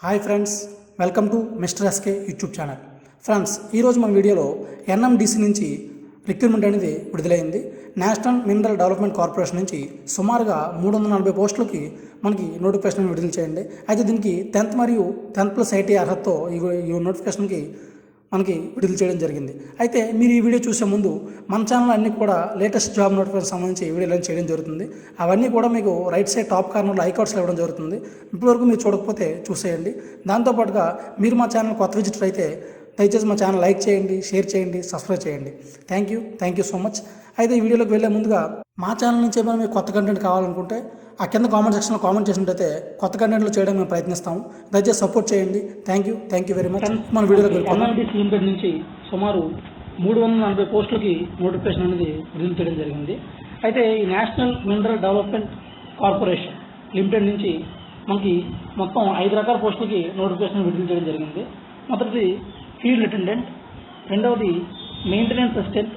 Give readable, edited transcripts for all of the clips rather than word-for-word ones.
Hi friends, welcome to mister SK YouTube channel. Friends, ఈరోజు మన వీడియోలో ఎన్ఎండిసి నుంచి రిక్రూట్మెంట్ అనేది విడుదలైంది. నేషనల్ మినరల్ డెవలప్మెంట్ కార్పొరేషన్ నుంచి సుమారుగా 340 పోస్టులకి మనకి నోటిఫికేషన్ విడుదల చేయండి. అయితే దీనికి 10th మరియు 10th+ ఐటీ అర్హతతో ఈ నోటిఫికేషన్కి మనకి విడుదల చేయడం జరిగింది. అయితే మీరు ఈ వీడియో చూసే ముందు మన ఛానల్ అన్నీ కూడా లేటెస్ట్ జాబ్ నోటిఫికేషన్ సంబంధించి వీడియోలను చేయడం జరుగుతుంది. అవన్నీ కూడా మీకు రైట్ సైడ్ టాప్ కార్నర్లో ఐకార్డ్స్లో ఇవ్వడం జరుగుతుంది. ఇప్పటివరకు మీరు చూడకపోతే చూసేయండి. దాంతోపాటుగా మీరు మా ఛానల్ కొత్త విజిటర్ అయితే దయచేసి మా ఛానల్ లైక్ చేయండి, షేర్ చేయండి, సబ్స్క్రైబ్ చేయండి. Thank you so much. అయితే ఈ వీడియోలోకి వెళ్ళే ముందుగా మా ఛానల్ నుంచి ఏమైనా మీకు కొత్త కంటెంట్ కావాలనుకుంటే ఆ కింద కామెంట్ సెక్షన్లో కామెంట్ చేసినట్టయితే కొత్త కంటెంట్లో చేయడానికి మేము ప్రయత్నిస్తాము. దయచేసి సపోర్ట్ చేయండి. Thank you very much. మన వీడియోలోకి NMDC లిమిటెడ్ నుంచి సుమారు 340 పోస్టులకి నోటిఫికేషన్ అనేది విడుదల చేయడం జరిగింది. అయితే ఈ national mineral development corporation limited నుంచి మనకి మొత్తం 5 రకాల పోస్టులకి నోటిఫికేషన్ విడుదల చేయడం జరిగింది. మొదటిది ఫీల్డ్ అటెండెంట్, రెండవది మెయింటెనెన్స్ అసిస్టెంట్,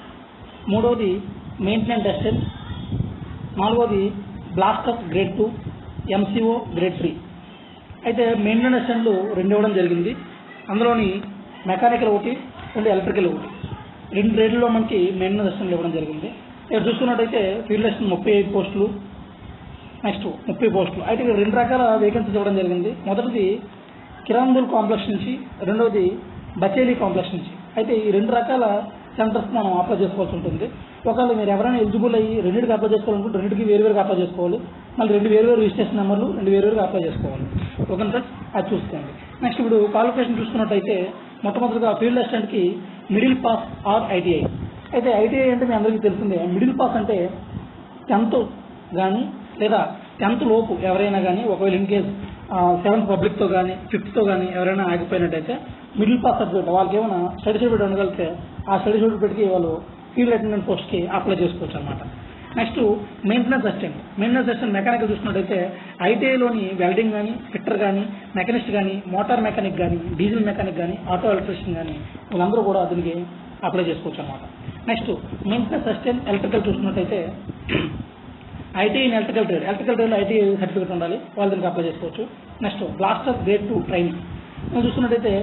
మూడవది మెయింటెనెన్స్ అసిస్టెంట్, నాలుగవది బ్లాస్టర్ గ్రేడ్ 2, MCO గ్రేడ్ 3. అయితే మెయింటెనెన్స్ అసిస్టెంట్లు 2 ఇవ్వడం జరిగింది. అందులోని మెకానికల్ 1, 2 ఎలక్ట్రికల్ 1. 2 గ్రేడ్లలో మనకి మెయింటెనెన్స్ అసిస్టెంట్లు ఇవ్వడం జరిగింది. ఇక్కడ చూసుకున్నట్టయితే ఫీల్డ్ అసిస్టెంట్ 35 పోస్టులు, నెక్స్ట్ 30 పోస్టులు. అయితే ఇక్కడ 2 రకాల వేకెన్సీస్ ఇవ్వడం జరిగింది. మొదటిది కిరాందూల్ కాంప్లెక్స్ నుంచి, రెండవది బచేలీ కాంప్లెక్స్ నుంచి. అయితే ఈ 2 రకాల సెంటర్స్ మనం అప్లై చేసుకోవాల్సి ఉంటుంది. ఒకవేళ మీరు ఎవరైనా ఎలిజిబుల్ అయ్యి రెండింటికి అప్లై చేసుకోవాలనుకుంటే రెండింటికి వేరువేరుగా అప్లై చేసుకోవాలి. మళ్ళీ 2 వేరువేరు రిజిస్ట్రేషన్ నెంబర్లు 2 వేరువేరుగా అప్లై చేసుకోవాలి. ఓకే ఫ్రెండ్స్, అది చూసుకోండి. నెక్స్ట్ ఇప్పుడు క్వాలిఫికేషన్ చూసుకున్నట్టయితే మొట్టమొదటిగా ఫీల్డ్ అసిస్టెంట్కి మిడిల్ పాస్ ఆర్ ఐటీఐ. అయితే ఐటీఐ అంటే మీ అందరికీ తెలిసిందే. మిడిల్ పాస్ అంటే 10th కానీ లేదా 10th లోపు ఎవరైనా కానీ, ఒకవేళ ఇన్ కేస్ 7th పబ్లిక్తో కానీ 5th కానీ ఎవరైనా ఆగిపోయినట్టయితే మిడిల్ పాస్ సర్టిఫికేట్ వాళ్ళకి ఏమైనా స్టడీ సర్టిఫికేట్ ఉండగలిగితే ఆ స్టడీ సర్టిఫికేట్కి వాళ్ళు ఫీల్డ్ అటెండెంట్ పోస్ట్కి అప్లై చేసుకోవచ్చు అనమాట. నెక్స్ట్ మెయింటెనెన్స్ అసిస్టెంట్ మెకానికల్ చూసినట్టయితే ఐటీఐలోని వెల్డింగ్ కానీ, ఫిట్టర్ కానీ, మెకానిస్ట్ కానీ, మోటార్ మెకానిక్ కానీ, డీజిల్ మెకానిక్ కానీ, ఆటో ఎలక్ట్రీషియన్ కానీ వీళ్ళందరూ కూడా దీనికి అప్లై చేసుకోవచ్చు అనమాట. నెక్స్ట్ మెయింటెనెన్స్ అసిస్టెంట్ ఎలక్ట్రికల్ చూసినట్టయితే ఐటీఐ ఇన్ ఎలక్ట్రికల్ ట్రేడ్లో ఐటీఐ సర్టిఫికేట్ ఉండాలి, వాళ్ళు దీనికి అప్లై చేసుకోవచ్చు. నెక్స్ట్ బ్లాస్టర్ గ్రేడ్ 2 ట్రైనింగ్ చూసుకున్నట్టయితే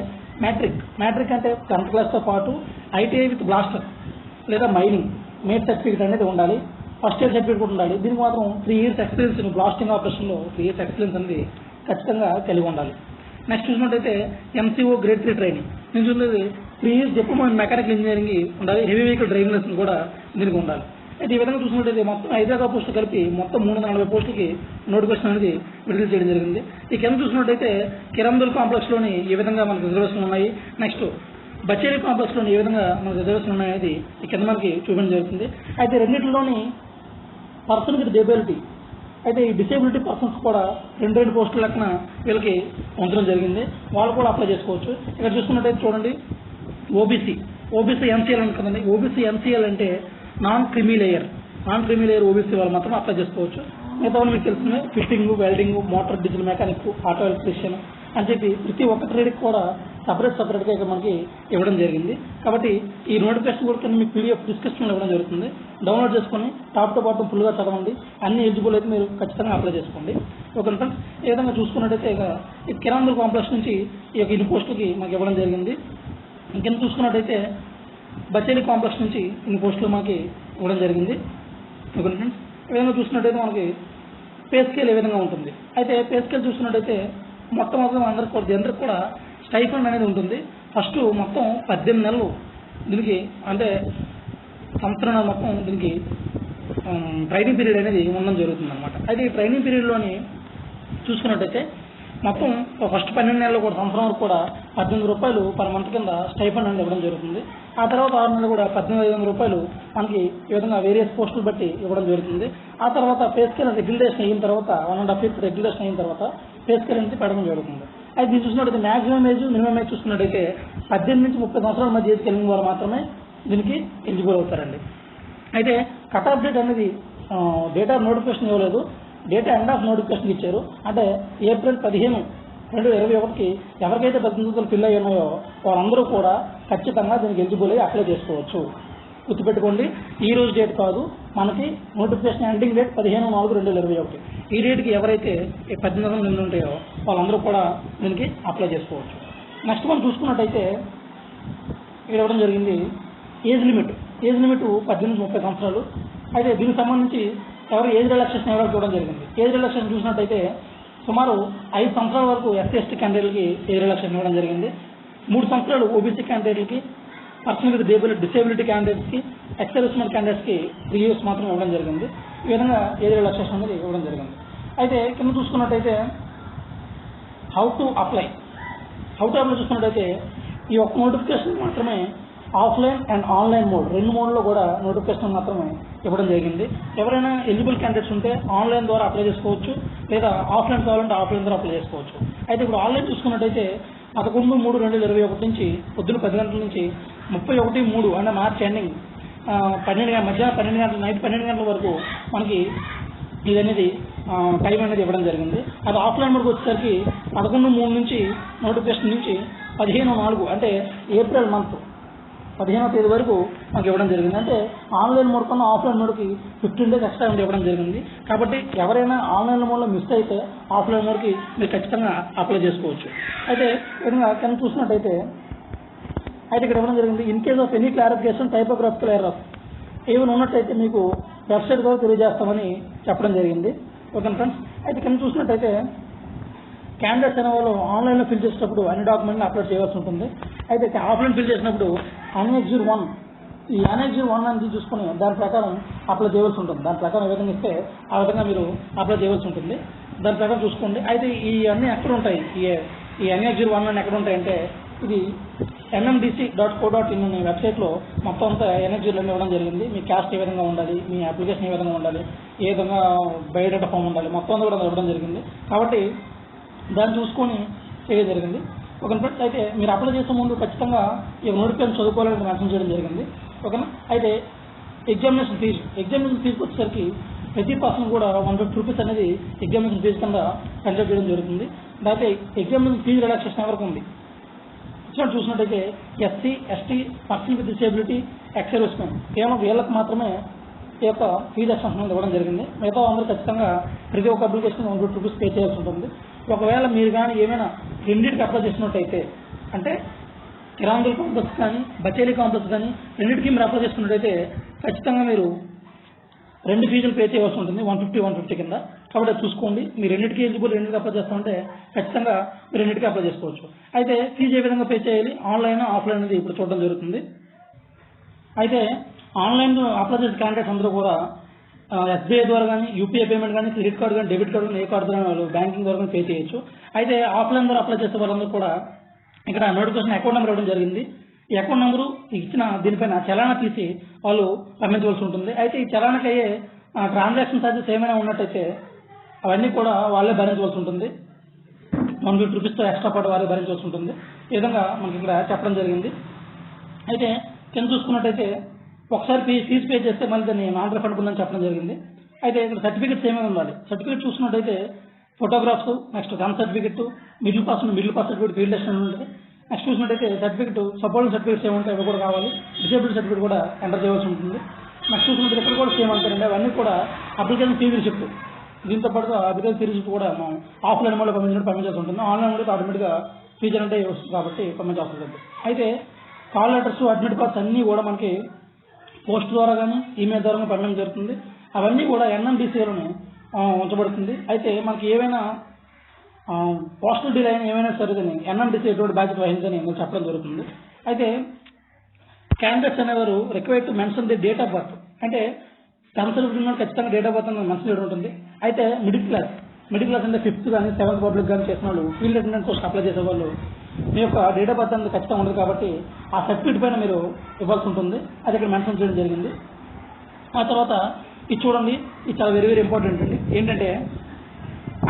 మ్యాట్రిక్ అంటే 10th క్లాస్తో పాటు ఐటీఐ విత్ బ్లాస్టర్ లేదా మైనింగ్ మేట్ సర్టిఫికేట్ అనేది ఉండాలి. ఫస్ట్ ఇయర్ సర్టిఫికేట్ కూడా ఉండాలి. దీనికి మాత్రం 3 years ఎక్స్పీరియన్స్ బ్లాస్టింగ్ ఆపరేషన్లో 3 years ఎక్స్పీరియన్స్ అనేది ఖచ్చితంగా కలిగి ఉండాలి. నెక్స్ట్ చూసినట్టయితే MCO గ్రేడ్ 3 ట్రైనింగ్. నేను చూసినది 3 years diploma in mechanical engineering ఉండాలి. హెవీ వెహికల్ డ్రైవింగ్ లెసన్ కూడా దీనికి ఉండాలి. అయితే ఈ విధంగా చూసినట్టయితే మొత్తం 5 రకాల పోస్టులు కలిపి మొత్తం 340 పోస్టులకి నోటిఫికేషన్ అనేది విడుదల చేయడం జరిగింది. ఈ కింద చూసినట్టయితే కిరందూల్ కాంప్లెక్స్లోని ఏ విధంగా మనకు రిజర్వేషన్లు ఉన్నాయి, నెక్స్ట్ బచేలీ కాంప్లెక్స్లోని ఏ విధంగా మనకు రిజర్వేషన్ ఉన్నాయనేది ఈ కింద మనకి చూపించడం జరుగుతుంది. అయితే రెండింటిలోని పర్సన్ విత్ డిజేబిలిటీ, అయితే ఈ డిసేబిలిటీ పర్సన్స్ కూడా 2 పోస్టుల లెక్కన వీళ్ళకి ఉంచడం జరిగింది. వాళ్ళు కూడా అప్లై చేసుకోవచ్చు. ఇక్కడ చూసుకున్నట్టయితే చూడండి, ఓబీసీ MCL అనుకుందండి. ఓబీసీ MCL అంటే నాన్ క్రిమీ లేయర్ ఓబీసీ వాళ్ళు మాత్రం అప్లై చేసుకోవచ్చు. మిగతా వాళ్ళు మీకు తెలిసిందే fitting, welding, motor, diesel mechanic, auto electrician అని చెప్పి ప్రతి ఒక్క ట్రేడ్కి కూడా సపరేట్గా ఇక్కడ మనకి ఇవ్వడం జరిగింది. కాబట్టి ఈ నోటిఫికేషన్ కూడా మీకు PDF డిస్క్రిప్షన్లో ఇవ్వడం జరుగుతుంది. డౌన్లోడ్ చేసుకొని టాప్తో పాటు ఫుల్గా చదవండి. అన్ని ఎలిజిబుల్ అయితే మీరు ఖచ్చితంగా అప్లై చేసుకోండి. ఓకే ఫ్రెండ్స్, ఏ విధంగా చూసుకున్నట్టయితే ఇక ఈ కిరాందూల్ కాంప్లెక్స్ నుంచి ఈ యొక్క ఇన్ని పోస్టులకి మాకు ఇవ్వడం జరిగింది. ఇంకెంత చూసుకున్నట్టయితే బచేలీ కాంప్లెక్స్ నుంచి ఇన్ని పోస్టులు మనకి ఇవ్వడం జరిగింది. ఓకే ఫ్రెండ్స్, ఈ విధంగా చూసుకున్నట్టయితే మనకి పే స్కేల్ ఏ విధంగా ఉంటుంది. అయితే పే స్కేల్ చూసుకున్నట్టయితే మొత్తం అందరికి కూడా స్టైఫండ్ అనేది ఉంటుంది. ఫస్ట్ మొత్తం 18 నెలలు దీనికి అంటే సంవత్సరం మొత్తం దీనికి ట్రైనింగ్ పీరియడ్ అనేది ఉండడం జరుగుతుంది అనమాట. అయితే ఈ ట్రైనింగ్ పీరియడ్లోని చూసుకున్నట్టయితే మొత్తం ఫస్ట్ 12 నెలలు కూడా సంవత్సరం వరకు కూడా 18 రూపాయలు పర్ మంత్ కింద స్టైఫండ్ అనేది ఇవ్వడం జరుగుతుంది. ఆ తర్వాత 6 నెలలు కూడా 18,500 రూపాయలు మనకి ఈ విధంగా వేరియస్ పోస్టులు బట్టి ఇవ్వడం జరుగుతుంది. ఆ తర్వాత పే స్కేల్ రెగ్యులేషన్ అయిన తర్వాత 1.5 years రెగ్యులేషన్ అయిన తర్వాత పే స్కేల్ అనేది పెట్టడం జరుగుతుంది. అయితే దీన్ని చూసినట్టయితే మ్యాక్సిమం ఏజ్, మినిమం ఏజ్ చూసుకున్నట్టయితే 18 నుంచి 30 సంవత్సరాల మధ్య ఏజ్ కలిగిన వారు మాత్రమే దీనికి ఎలిజిబుల్ అవుతారండి. అయితే కట్ ఆఫ్ డేట్ అనేది డేట్ ఆఫ్ నోటిఫికేషన్ ఇవ్వలేదు, డేటా ఎండ్ ఆఫ్ నోటిఫికేషన్ ఇచ్చారు. అంటే April 15, 2021కి ఎవరికైతే 18 ఫిల్ అయ్యి ఉన్నాయో వాళ్ళందరూ కూడా ఖచ్చితంగా దీనికి ఎలిజిబుల్ అయ్యి అప్లై చేసుకోవచ్చు. గుర్తుపెట్టుకోండి. ఈ రోజు డేట్ కాదు, మనకి నోటిఫికేషన్ ఎండింగ్ డేట్ 15/4/2021. ఈ డేట్కి ఎవరైతే 18 నిండి ఉంటాయో వాళ్ళందరూ కూడా దీనికి అప్లై చేసుకోవచ్చు. నెక్స్ట్ మనం చూసుకున్నట్టయితే ఇక్కడ ఇవ్వడం జరిగింది ఏజ్ లిమిట్ 18-30 సంవత్సరాలు. అయితే దీనికి సంబంధించి ఎవరు ఏజ్ రిలాక్సేషన్ ఎవరికి ఇవ్వడం జరిగింది. ఏజ్ రిలాక్సేషన్ చూసినట్టయితే సుమారు 5 సంవత్సరాల వరకు SC/ST క్యాండిడేట్లకి ఏజ్ రిలాక్సేషన్ ఇవ్వడం జరిగింది. 3 సంవత్సరాలు OBC క్యాండిడేట్లకి, పర్సన్ విత్ డిసేబిలిటీ క్యాండిడేట్స్కి, ఎక్స్-సర్వీస్మెన్ క్యాండిడేట్స్కి 3 years మాత్రం ఇవ్వడం జరిగింది. ఈ విధంగా ఏజ్ రిలాక్సేషన్ అనేది ఇవ్వడం జరిగింది. అయితే కింద చూసుకున్నట్టయితే హౌ టు అప్లై చూసుకున్నట్టయితే ఈ ఒక్క నోటిఫికేషన్ మాత్రమే ఆఫ్లైన్ అండ్ ఆన్లైన్ మోడ్ 2 మోడ్లో కూడా నోటిఫికేషన్ మాత్రమే ఇవ్వడం జరిగింది. ఎవరైనా ఎలిజిబుల్ క్యాండిడేట్స్ ఉంటే ఆన్లైన్ ద్వారా అప్లై చేసుకోవచ్చు, లేదా ఆఫ్లైన్ కావాలంటే ఆఫ్లైన్ ద్వారా అప్లై చేసుకోవచ్చు. అయితే ఇప్పుడు ఆన్లైన్ చూసుకున్నట్టయితే 11/3/2021 నుంచి పొద్దున్న 10 గంటల నుంచి 31/3 అంటే మార్చి ఎండింగ్ మధ్యాహ్నం 12 గంటల నైట్ 12 గంటల వరకు మనకి ఇదనేది టైం అనేది ఇవ్వడం జరిగింది. అది ఆఫ్లైన్ మోడ్కి వచ్చేసరికి 11/3 నుంచి నోటిఫికేషన్ నుంచి 15/4 అంటే ఏప్రిల్ మంత్ 15వ తేదీ వరకు మనకి ఇవ్వడం జరిగింది. అంటే ఆన్లైన్ మోడ్ కన్నా ఆఫ్లైన్ మోడ్కి 15 days ఎక్స్ట్రా ఇవ్వడం జరిగింది. కాబట్టి ఎవరైనా ఆన్లైన్ మోడ్లో మిస్ అయితే ఆఫ్లైన్ మోడ్కి మీరు ఖచ్చితంగా అప్లై చేసుకోవచ్చు. అయితే విధంగా కింద చూసినట్టయితే ఇక్కడ ఇవ్వడం జరిగింది. In case of any clarification typographical errors ఏమైనా ఉన్నట్టయితే మీకు వెబ్సైట్ ద్వారా తెలియజేస్తామని చెప్పడం జరిగింది. Okay friends. అయితే కింద చూసినట్టయితే క్యాండిడేట్స్ అనే వాళ్ళు ఆన్లైన్లో ఫిల్ చేసేటప్పుడు అన్ని డాక్యుమెంట్ని అప్లోడ్ చేయాల్సి ఉంటుంది. అయితే ఆఫ్లైన్ ఫిల్ చేసినప్పుడు Annex 1 ఈ Annex 1 అనేది చూసుకుని దాని ప్రకారం అప్లై చేయవలసి ఉంటుంది. దాని ప్రకారం ఏ విధంగా ఇస్తే ఆ విధంగా మీరు అప్లై చేయవలసి ఉంటుంది. దాని ప్రకారం చూసుకోండి. అయితే ఈ అన్నీ ఎక్కడ ఉంటాయి, ఈ Annex 1 అని ఎక్కడ ఉంటాయంటే ఇది NMDC.co.in అనే వెబ్సైట్లో మొత్తం అంతా Annex 2 ఇవ్వడం జరిగింది. మీ క్యాస్ట్ ఏ విధంగా ఉండాలి, మీ అప్లికేషన్ ఏ విధంగా ఉండాలి, ఏ విధంగా బయోడేటా ఫామ్ ఉండాలి, మొత్తం అంతా కూడా ఇవ్వడం జరిగింది. కాబట్టి దాన్ని చూసుకొని చేయడం జరిగింది. ఓకేనా. అయితే మీరు అప్లై చేసే ముందు ఖచ్చితంగా ఈ నోటిఫికేషన్ చదువుకోవాలని మెన్షన్ చేయడం జరిగింది. ఓకేనా. అయితే ఎగ్జామినేషన్ ఫీజుకి వచ్చేసరికి ప్రతి పర్సన్ కూడా 150 రూపీస్ అనేది ఎగ్జామినేషన్ ఫీజు కింద కన్సిడర్ చేయడం జరుగుతుంది. అయితే ఎగ్జామినేషన్ ఫీజు రిలాక్సేషన్ ఎవరికి ఉంది ఇక్కడ చూసినట్టయితే SC, ST, person with disability, X-servicemen కేవలం వీళ్ళకి మాత్రమే ఈ యొక్క ఫీజు ఎక్స్టెన్షన్ ఇవ్వడం జరిగింది. మిగతా అందరూ ఖచ్చితంగా ప్రతి ఒక్క అప్లికేషన్ 150 రూపీస్ పే చేయాల్సి ఉంటుంది. ఒకవేళ మీరు కానీ ఏమైనా రెండింటికి అప్లై చేసినట్టయితే అంటే కిరాందుల కాంప్లెక్స్ కానీ బచేలీ కాంప్లెక్స్ కానీ రెండింటికి మీరు అప్లై చేసుకున్నట్టయితే ఖచ్చితంగా మీరు 2 ఫీజులు పే చేయవలసి ఉంటుంది 150 కింద. కాబట్టి అది చూసుకోండి. మీరు రెండింటికి ఎలిజిబుల్ రెండింటికి అప్లై చేస్తామంటే ఖచ్చితంగా మీరు రెండింటికి అప్లై చేసుకోవచ్చు. అయితే ఫీజు ఏ విధంగా పే చేయాలి, ఆన్లైన్ ఆఫ్లైన్ అనేది ఇప్పుడు చూడడం జరుగుతుంది. అయితే ఆన్లైన్ అప్లై చేసే క్యాండిడేట్స్ అందరూ కూడా SBI ద్వారా కానీ, UPI పేమెంట్ కానీ, క్రెడిట్ కార్డు కానీ, డెబిట్ కార్డు కానీ, ఏ కార్డు ద్వారా వాళ్ళు బ్యాంకింగ్ ద్వారా కానీ పే చేయొచ్చు. అయితే ఆఫ్లైన్ ద్వారా అప్లై చేసే వాళ్ళందరూ కూడా ఇక్కడ నోటిఫికేషన్ అకౌంట్ నెంబర్ ఇవ్వడం జరిగింది. ఈ అకౌంట్ నెంబరు ఇచ్చిన దీనిపైన చలానా తీసి వాళ్ళు పంపించవలసి ఉంటుంది. అయితే ఈ చలానాకి అయ్యే ట్రాన్సాక్షన్ ఛార్జెస్ ఏమైనా ఉన్నట్టయితే అవన్నీ కూడా వాళ్ళే భరించవలసి ఉంటుంది. 150 రూపీస్తో ఎక్స్ట్రా పాటు వాళ్ళే భరించవలసి ఉంటుంది. ఈ విధంగా మనకి ఇక్కడ చెప్పడం జరిగింది. అయితే కింద చూసుకున్నట్టయితే ఒకసారి ఫీజు పే చేస్తే మళ్ళీ దాన్ని నాన్ రిఫండబుల్ అని చెప్పడం జరిగింది. అయితే ఇక్కడ సర్టిఫికెట్స్ ఏమేమి ఉండాలి, సర్టిఫికెట్ చూసుకున్నట్టయితే photographs, next gun certificate, middle pass certificate, field test ఉంటుంది. నెక్స్ట్ చూసినట్టయితే సర్టిఫికెట్ సపోర్టింగ్ సర్టిఫికెట్స్ ఏముంటాయి అవి కూడా కావాలి. డిసేబిలిటీ సర్టిఫికెట్ కూడా ఎంటర్ చేయవలసి ఉంటుంది. నెక్స్ట్ చూసినట్టు ఇక్కడ కూడా సేమ్ అంటారండి. అవన్నీ కూడా అప్లికేషన్ ఫీ రిసిప్ట్, దీంతో పాటు అప్లికేషన్ ఫీ రిసిప్ట్ కూడా మనం ఆఫ్లైన్ మోడ్లో పంపించాల్సి ఉంటుంది. ఆన్లైన్ మోడ్లో ఆటోమేటిక్గా ఫీజర్ అంటే వస్తుంది కాబట్టి పంపించాల్సి ఉంటుంది. అయితే కాల్ లెటర్స్, అడ్మిట్ కార్డ్స్ అన్నీ కూడా మనకి పోస్ట్ ద్వారా కానీ ఈమెయిల్ ద్వారా కానీ పంపడం జరుగుతుంది. అవన్నీ కూడా NMDCలోనే ఉంచబడుతుంది. అయితే మనకి ఏవైనా పోస్టల్ డీల్ అయినా ఏమైనా సరే NMDC ఎటువంటి బాధ్యత వహించని నేను చెప్పడం జరుగుతుంది. అయితే క్యాండిడేట్స్ అనేవారు required to mention the date of birth, అంటే కన్సల్ట్ ఖచ్చితంగా డేట్ ఆఫ్ బర్త్ అనేది మెన్షన్ చేయడం ఉంటుంది. అయితే మిడిల్ క్లాస్ అంటే 5th కానీ 7th పబ్లిక్ కానీ చేసిన వాళ్ళు, ఫీల్డ్ అటెండెంట్ పోస్ట్ అప్లై చేసే వాళ్ళు మీ యొక్క డేట్ ఆఫ్ బర్త్ అనేది ఖచ్చితంగా ఉండదు కాబట్టి ఆ సర్టిఫికేట్ పైన మీరు ఇవ్వాల్సి ఉంటుంది. అది ఇక్కడ మెన్షన్ చేయడం జరిగింది. ఆ తర్వాత ఇది చూడండి, ఇది చాలా వెరీ ఇంపార్టెంట్ అండి. ఏంటంటే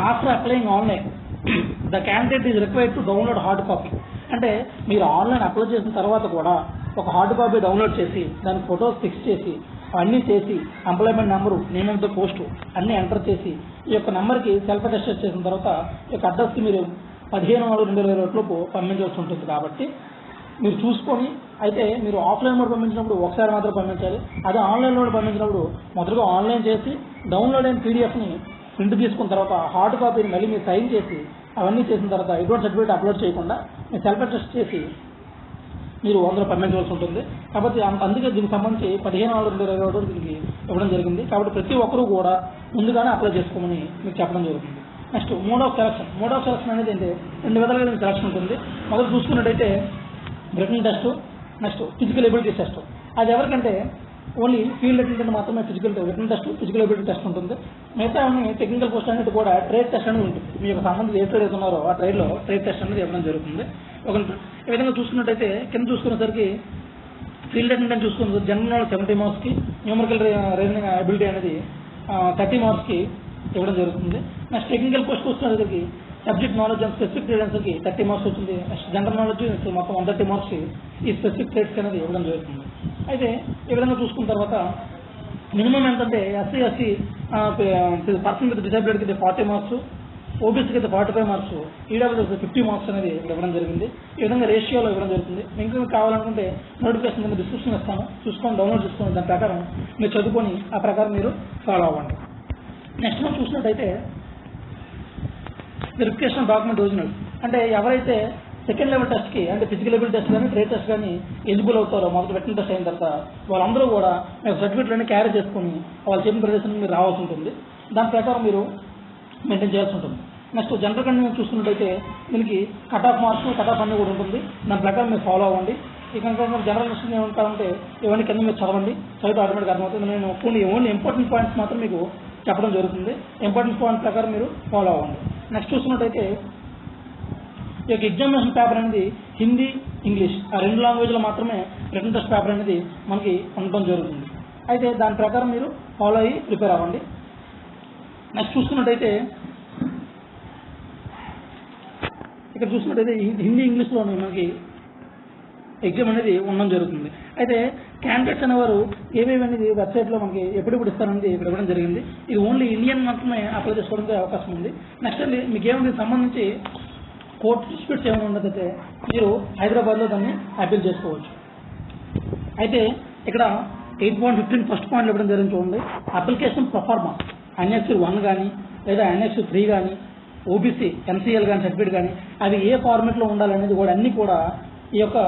after applying online the candidate is required to download hard copy. అంటే మీరు ఆన్లైన్ అప్లై చేసిన తర్వాత కూడా ఒక హార్డ్ కాపీ డౌన్లోడ్ చేసి దానికి ఫొటోస్ ఫిక్స్ చేసి అన్నీ చేసి employment number, name of the post అన్నీ ఎంటర్ చేసి ఈ యొక్క నెంబర్కి సెల్ఫ్ అటెస్టెడ్ చేసిన తర్వాత ఈ యొక్క అడ్రస్కి మీరు 15/4/2021 లోపు పంపించాల్సి ఉంటుంది. కాబట్టి మీరు చూసుకొని అయితే మీరు ఆఫ్లైన్ మోడ్ పంపించినప్పుడు ఒకసారి మాత్రం పంపించాలి. అదే ఆన్లైన్ మోడ్ పంపించినప్పుడు మొదటగా ఆన్లైన్ చేసి డౌన్లోడ్ అయిన పీడిఎఫ్ని ప్రింట్ తీసుకున్న తర్వాత హార్డ్ కాపీని మళ్ళీ మీరు సైన్ చేసి అవన్నీ చేసిన తర్వాత ఎటువంటి సర్టిఫికేట్ అప్లోడ్ చేయకుండా మీరు సెల్ఫ్ అటెస్ట్ చేసి మీరు అందులో పంపించవలసి ఉంటుంది. కాబట్టి అందుకే దీనికి సంబంధించి 15/6/2021 దీనికి ఇవ్వడం జరిగింది. కాబట్టి ప్రతి ఒక్కరూ కూడా ముందుగానే అప్లై చేసుకోమని మీకు చెప్పడం జరుగుతుంది. నెక్స్ట్ మోడ్ ఆఫ్ సెలక్షన్ అనేది ఏంటి, 2 విధాలుగా దీనికి సెలక్షన్ ఉంటుంది. మొదలు చూసుకున్నట్టయితే written test, next physical ability test. అది ఎవరికంటే ఓన్లీ ఫీల్డ్ అటెండెంట్ మాత్రమే written test, physical ability test ఉంటుంది. మిగతా టెక్నికల్ పోస్ట్ అనేది కూడా ట్రేడ్ టెస్ట్ అనేది ఉంటుంది. మీ యొక్క సంబంధించి ఏ ట్రేడ్ అయితే ఉన్నారో ఆ ట్రేడ్లో ట్రేడ్ టెస్ట్ అనేది ఇవ్వడం జరుగుతుంది. ఈ విధంగా చూసుకున్నట్టయితే కింద చూసుకునేసరికి ఫీల్డ్ అటెండెంట్ చూసుకున్న జనరల్ నాలెడ్జ్ 70 మార్క్స్కి, న్యూమరికల్ రీజనింగ్ అబిలిటీ అనేది 30 మార్క్స్కి ఇవ్వడం జరుగుతుంది. నెక్స్ట్ టెక్నికల్ పోస్ట్ చూసుకునేసరికి సబ్జెక్ట్ నాలెడ్జ్ అండ్ స్పెసిఫిక్ ట్రేడ్స్కి 30 మార్క్స్ వచ్చింది. నెక్స్ట్ జనరల్ నాలెడ్జ్ మొత్తం 130 మార్క్స్ ఈ స్పెసిఫిక్ ట్రేడ్స్ అనేది ఇవ్వడం జరుగుతుంది. అయితే ఈ విధంగా చూసుకున్న తర్వాత మినిమం ఏంటంటే ఎస్సీ పర్సన్ విత్ డిసేబిలిటీకి 40 మార్క్స్, ఓబీసీకి అయితే 45 మార్క్స్, ఈడబ్ల్యూఎస్ 50 మార్క్స్ అనేది ఇవ్వడం జరిగింది. ఈ విధంగా రేషియోలో ఇవ్వడం జరుగుతుంది. ఇంకా కావాలనుకుంటే నోటిఫికేషన్ కింద డిస్క్రిప్షన్ ఇస్తాను, చూసుకొని డౌన్లోడ్ చేసుకొని దాని ప్రకారం మీరు చదువుకొని ఆ ప్రకారం మీరు ఫాలో అవ్వండి. నెక్స్ట్ మనం చూసినట్టయితే వెరిఫికేషన్ డాక్యుమెంట్ ఒరిజినల్ అంటే ఎవరైతే సెకండ్ లెవెల్ టెస్ట్కి అంటే ఫిజికల్ ఎబిలిటీ టెస్ట్ కానీ ట్రేడ్ టెస్ట్ కానీ ఎలిజిబుల్ అవుతారో మొదటి రిటన్ టెస్ట్ అయిన తర్వాత వాళ్ళందరూ కూడా మీకు సర్టిఫికేట్లన్నీ క్యారీ చేసుకుని వాళ్ళు చెప్పిన ప్రదేశానికి మీరు రావాల్సి ఉంటుంది. దాని ప్రకారం మీరు మెయింటైన్ చేయాల్సి ఉంటుంది. నెక్స్ట్ జనరల్ కండిషన్ చూసుకున్నట్టయితే దీనికి కట్ ఆఫ్ మార్క్స్ అన్నీ కూడా ఉంటుంది. దాని ప్రకారం మీరు ఫాలో అవ్వండి. ఇక జనరల్ క్వశ్చన్ ఏమంటారంటే ఇవన్నీ కింద మీరు చదవండి, చదివితే ఆటోమేటిక్గా అర్థమవుతుంది. నేను ఓన్లీ ఇంపార్టెంట్ పాయింట్స్ మాత్రం మీకు చెప్పడం జరుగుతుంది. ఇంపార్టెంట్ పాయింట్ ప్రకారం మీరు ఫాలో అవ్వండి. నెక్స్ట్ చూసుకున్నట్టయితే ఈ యొక్క ఎగ్జామినేషన్ పేపర్ అనేది హిందీ, ఇంగ్లీష్ ఆ 2 లాంగ్వేజ్లో మాత్రమే రిటన్ టెస్ట్ పేపర్ అనేది మనకి ఉండడం జరుగుతుంది. అయితే దాని ప్రకారం మీరు ఫాలో అయ్యి ప్రిపేర్ అవ్వండి. నెక్స్ట్ చూసుకున్నట్టయితే ఇక్కడ చూసుకున్నట్టయితే హిందీ, ఇంగ్లీష్లోనే మనకి ఎగ్జామ్ అనేది ఉండడం జరుగుతుంది. అయితే క్యాండిడేట్స్ అనేవారు ఏవేవి అనేది వెబ్సైట్లో మనకి ఎప్పుడెప్పుడు ఇస్తారనేది ఇక్కడ ఇవ్వడం జరిగింది. ఇది ఓన్లీ ఇండియన్ మాత్రమే అప్లై చేసుకోవడానికి అవకాశం ఉంది. నెక్స్ట్ అండి మీకు ఏమైనా సంబంధించి కోర్టు డిస్ప్యూట్స్ ఏమైనా ఉన్నదైతే మీరు హైదరాబాద్లో దాన్ని అపీల్ చేసుకోవచ్చు. అయితే ఇక్కడ 8.15 ఫస్ట్ పాయింట్ ఇవ్వడం జరిగింది చూడండి. అప్లికేషన్ ప్రొఫార్మా NXC 1 కానీ లేదా NXC 3 కానీ ఓబీసీ MCL కానీ సర్టిఫికేట్ కానీ అవి ఏ ఫార్మెట్లో ఉండాలనేది కూడా అన్నీ కూడా ఈ యొక్క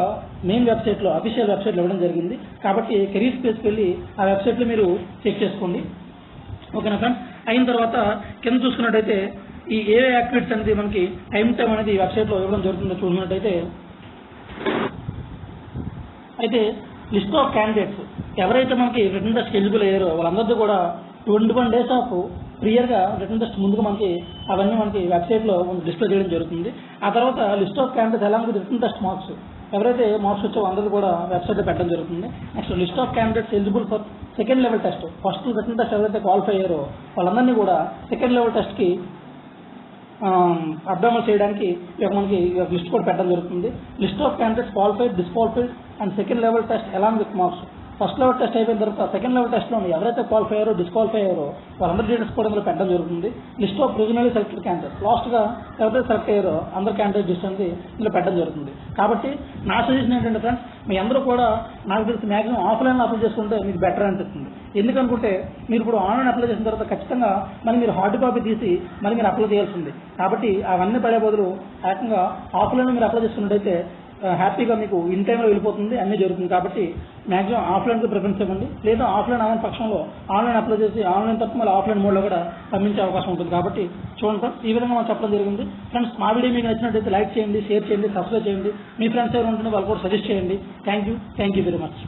మెయిన్ వెబ్సైట్లో అఫీషియల్ వెబ్సైట్లో ఇవ్వడం జరిగింది. కాబట్టి కెరీర్ స్పేస్కి వెళ్ళి ఆ వెబ్సైట్లో మీరు చెక్ చేసుకోండి. ఓకేనా ఫ్రెండ్స్. అయిన తర్వాత కింద చూసుకున్నట్టయితే ఈ ఏ యాక్టివిటీస్ అనేది మనకి టైం అనేది ఈ వెబ్సైట్లో ఇవ్వడం జరుగుతుందో చూసినట్టయితే అయితే లిస్ట్ ఆఫ్ క్యాండిడేట్స్ ఎవరైతే మనకి రిటన్ టెస్ట్ ఎలిజిబుల్ అయ్యారో వాళ్ళందరితో కూడా 21 days ఆఫ్ ప్రియర్గా రిటన్ టెస్ట్ ముందుగా మనకి అవన్నీ మనకి వెబ్సైట్లో డిస్ప్లే చేయడం జరుగుతుంది. ఆ తర్వాత లిస్ట్ ఆఫ్ క్యాండిడేట్స్ ఎలా మనకి రిటన్ టెస్ట్ మార్క్స్ ఎవరైతే మార్క్స్ వచ్చో అందరూ కూడా వెబ్సైట్లో పెట్టడం జరుగుతుంది. Next list of candidates eligible for second level test first written test ఎవరైతే క్వాలిఫై అయ్యారో వాళ్ళందరినీ కూడా సెకండ్ లెవెల్ టెస్ట్కి అప్డౌన్ చేయడానికి మనకి లిస్ట్ కూడా పెట్టడం జరుగుతుంది. List of candidates qualified, disqualified and second level test along with marks. First level test అయిపోయిన తర్వాత సెకండ్ లెవెల్ టెస్ట్లో ఎవరైతే క్వాలిఫై అయ్యారో డిస్క్వాలిఫై అయ్యారో వాళ్ళందరూ డీటెయిల్స్ కూడా ఇందులో పెట్టడం జరుగుతుంది. List of provisionally selected candidates లాస్ట్గా ఎవరైతే సెలెక్ట్ అయ్యారో అందరు క్యాండిడేట్ లిస్ట్ అనేది ఇందులో పెట్టడం జరుగుతుంది. కాబట్టి నా సజెషన్ ఏంటంటే ఫ్రెండ్స్ మీ అందరూ కూడా నాకు తెలిసి మ్యాక్సిమం ఆఫ్లైన్లో అప్లై చేసుకుంటే మీకు బెటర్ అనిపిస్తుంది. ఎందుకనుకుంటే మీరు ఇప్పుడు ఆన్లైన్ అప్లై చేసిన తర్వాత ఖచ్చితంగా మళ్ళీ మీరు హార్డ్ కాపీ తీసి మళ్ళీ మీరు అప్లై చేయాల్సింది. కాబట్టి అవన్నీ పడే బదులు ఏకంగా ఆఫ్లైన్లో మీరు అప్లై చేసుకున్నట్టయితే హ్యాపీగా మీకు ఇన్ టైంలో వెళ్ళిపోతుంది, అన్నీ జరుగుతుంది. కాబట్టి మ్యాక్సిమం ఆఫ్లైన్కి ప్రిఫరెన్స్ ఇవ్వండి. లేదా ఆఫ్లైన్ అవ్వని పక్షంలో ఆన్లైన్ అప్లై చేసి ఆన్లైన్ తప్ప మళ్ళీ ఆఫ్లైన్ మోడ్లో కూడా పంపించే అవకాశం ఉంటుంది. కాబట్టి చూడండి ఫ్రెండ్స్ ఈ విధంగా మనం చెప్పడం జరిగింది. ఫ్రెండ్స్ మా వీడియో మీకు నచ్చినట్టయితే లైక్ చేయండి, షేర్ చేయండి, సబ్స్క్రైబ్ చేయండి. మీ ఫ్రెండ్స్ ఎవరు ఉంటుందో వాళ్ళు కూడా సజెస్ట్ చేయండి. Thank you very much.